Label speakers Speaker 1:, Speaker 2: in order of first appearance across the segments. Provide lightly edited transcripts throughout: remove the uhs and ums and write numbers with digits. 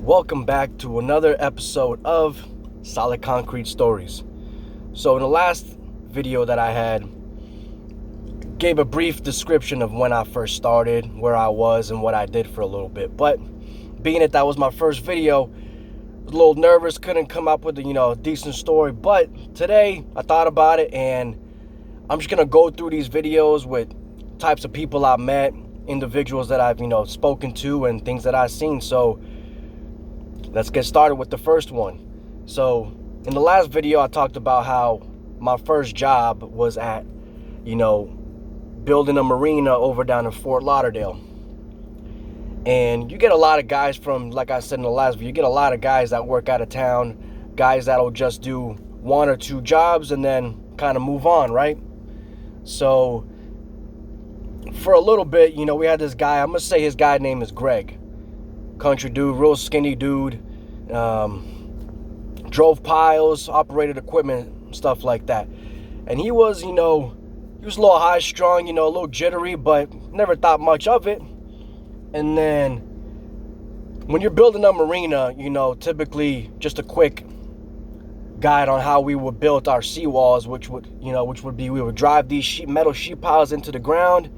Speaker 1: Welcome back to another episode of Solid Concrete Stories. So in the last video that I had, gave a brief description of when I first started, where I was, and what I did for a little bit. But being that was my first video, I was a little nervous, couldn't come up with a decent story. But today I thought about it, and I'm just gonna go through these videos with types of people I've met, individuals that I've spoken to, and things that I've seen. So let's get started with the first one. So in the last video I talked about how my first job was at building a marina over down in Fort Lauderdale. And you get a lot of guys from, like I said in the last video, you get a lot of guys that work out of town, guys that'll just do one or two jobs and then kind of move on, right? So for a little bit, we had this guy, I'm gonna say his guy name is Greg. Country dude, real skinny dude, drove piles, operated equipment, stuff like that. And he was a little high strung, a little jittery, but never thought much of it. And then when you're building a marina, typically just a quick guide on how we would build our seawalls, which would be we would drive these metal sheet piles into the ground,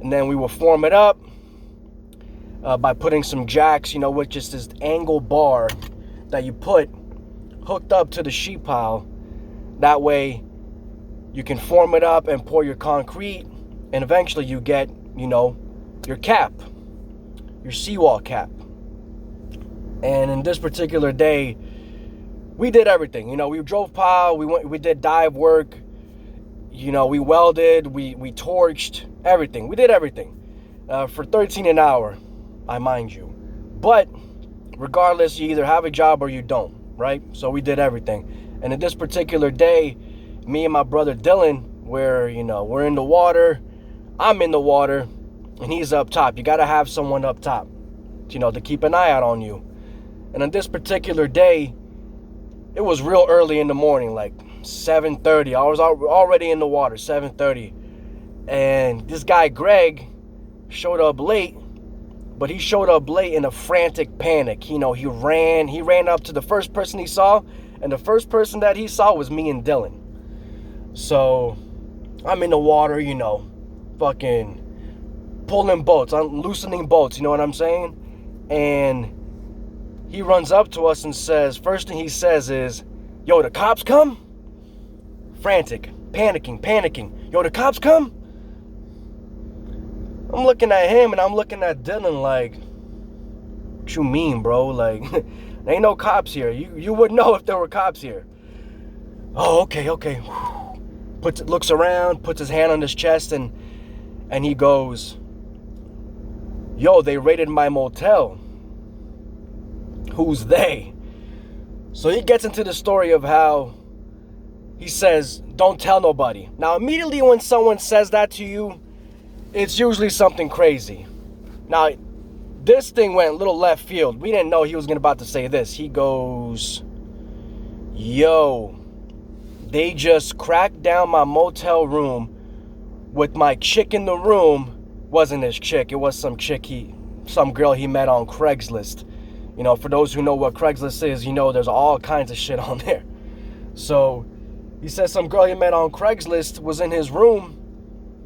Speaker 1: and then we would form it up by putting some jacks, which is this angle bar that you put hooked up to the sheet pile. That way you can form it up and pour your concrete, and eventually you get, your cap, your seawall cap. And in this particular day, we did everything. We drove pile, we did dive work, we welded, we torched, everything. We did everything for $13 an hour, I mind you. But regardless, you either have a job or you don't, right? So we did everything. And in this particular day, me and my brother Dylan, we're in the water. I'm in the water, and he's up top. You got to have someone up top, to keep an eye out on you. And on this particular day, it was real early in the morning, like 7:30. I was already in the water, 7:30. And this guy, Greg, showed up late, but he showed up late in a frantic panic. He ran up to the first person he saw, and the first person that he saw was me and Dylan. So I'm in the water, fucking pulling boats. I'm loosening boats, you know what I'm saying? And he runs up to us and says, first thing he says is, "Yo, the cops come?" Frantic, panicking. "Yo, the cops come?" I'm looking at him and I'm looking at Dylan like, what you mean, bro? Like, there ain't no cops here. You would know if there were cops here. Oh, okay. Looks around, puts his hand on his chest, and he goes, "Yo, they raided my motel." Who's they? So he gets into the story of how he says, "Don't tell nobody." Now, immediately when someone says that to you, it's usually something crazy. Now, this thing went a little left field. We didn't know he was about to say this. He goes, "Yo, they just cracked down my motel room with my chick in the room." Wasn't his chick. It was some girl he met on Craigslist. For those who know what Craigslist is, there's all kinds of shit on there. So he says some girl he met on Craigslist was in his room,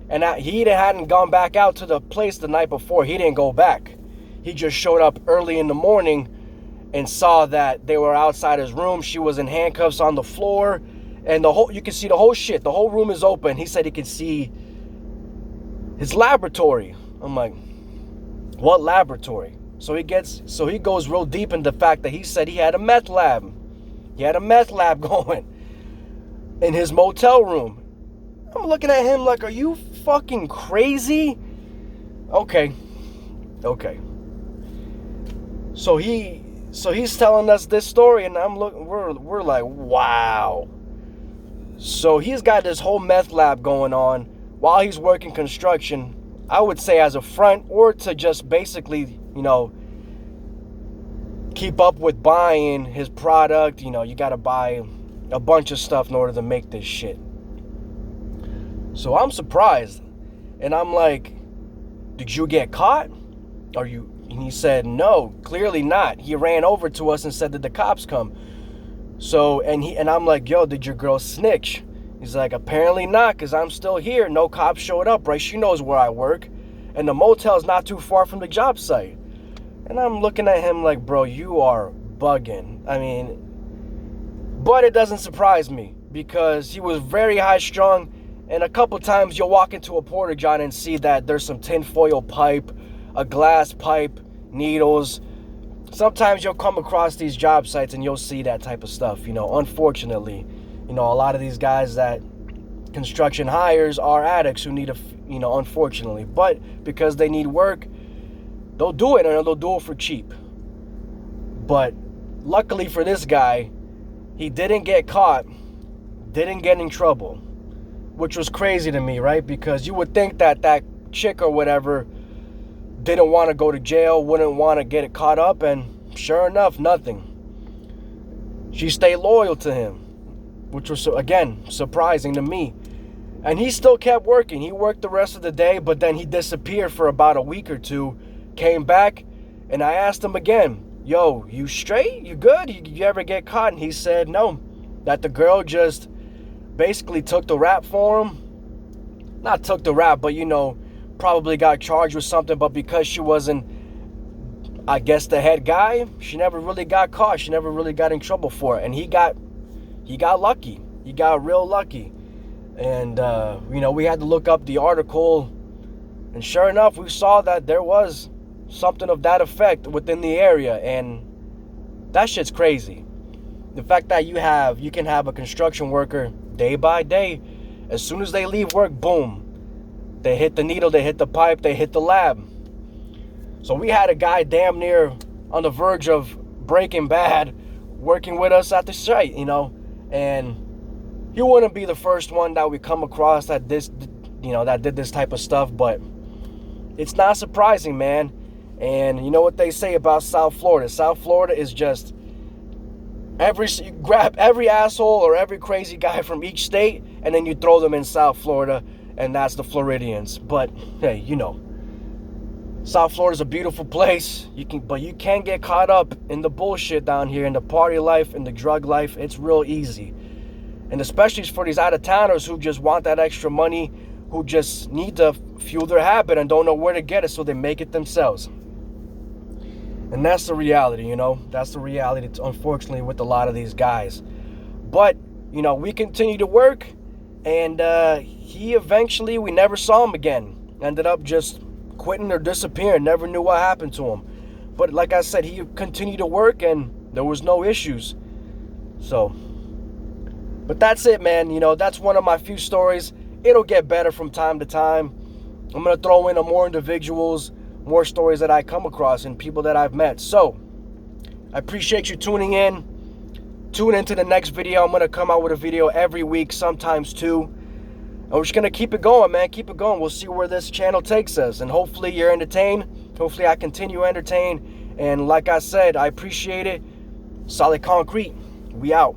Speaker 1: and he hadn't gone back out to the place the night before. He didn't go back. He just showed up early in the morning and saw that they were outside his room. She was in handcuffs on the floor, and you can see the whole shit. The whole room is open. He said he could see his laboratory. I'm like, what laboratory? So he goes real deep into the fact that he said he had a meth lab. He had a meth lab going in his motel room. I'm looking at him like, are you fucking crazy? Okay. So he's telling us this story, and we're like, wow. So he's got this whole meth lab going on while he's working construction, I would say as a front, or to just basically, keep up with buying his product. You got to buy a bunch of stuff in order to make this shit. So I'm surprised, and I'm like, did you get caught? And he said, no, clearly not. He ran over to us and said, did the cops come? So, and I'm like, yo, did your girl snitch? He's like, apparently not, because I'm still here. No cops showed up, right? She knows where I work. And the motel's not too far from the job site. And I'm looking at him like, bro, you are bugging. I mean, but it doesn't surprise me because he was very high strung. And a couple times you'll walk into a porta john and see that there's some tinfoil pipe, a glass pipe, needles. Sometimes you'll come across these job sites and you'll see that type of stuff. Unfortunately, a lot of these guys that construction hires are addicts who need unfortunately. But because they need work, they'll do it, and they'll do it for cheap. But luckily for this guy, he didn't get caught, didn't get in trouble, which was crazy to me, right? Because you would think that that chick or whatever didn't want to go to jail, wouldn't want to get it caught up, and sure enough, nothing. She stayed loyal to him, which was, again, surprising to me. And he still kept working. He worked the rest of the day, but then he disappeared for about a week or two, came back, and I asked him again, yo, you straight? You good? You ever get caught? And he said no, that the girl just basically took the rap for him. Not took the rap, but probably got charged with something, but because she wasn't, I guess, the head guy, she never really got caught. She never really got in trouble for it. And he got lucky. He got real lucky. And we had to look up the article, and sure enough, we saw that there was something of that effect within the area. And that shit's crazy. The fact that you can have a construction worker day by day, as soon as they leave work, boom, they hit the needle, they hit the pipe, they hit the lab. So we had a guy damn near on the verge of Breaking Bad working with us at the site, and he wouldn't be the first one that we come across that did this type of stuff, but it's not surprising, man. And you know what they say about South Florida? South Florida is just you grab every asshole or every crazy guy from each state, and then you throw them in South Florida, and that's the Floridians. But hey, South Florida's a beautiful place. But you can't get caught up in the bullshit down here, in the party life, in the drug life. It's real easy. And especially for these out-of-towners who just want that extra money, who just need to fuel their habit and don't know where to get it, so they make it themselves. And that's the reality, That's the reality, unfortunately, with a lot of these guys. But, we continue to work, and we never saw him again. Ended up just quitting or disappearing. Never knew what happened to him. But like I said, he continued to work, and there was no issues. But that's it, man. That's one of my few stories. It'll get better from time to time. I'm going to throw in more individuals, more stories that I come across and people that I've met. So, I appreciate you tuning in. Tune into the next video. I'm going to come out with a video every week, sometimes two. And we're just going to keep it going, man. Keep it going. We'll see where this channel takes us. And hopefully you're entertained. Hopefully I continue entertained. And like I said, I appreciate it. Solid Concrete. We out.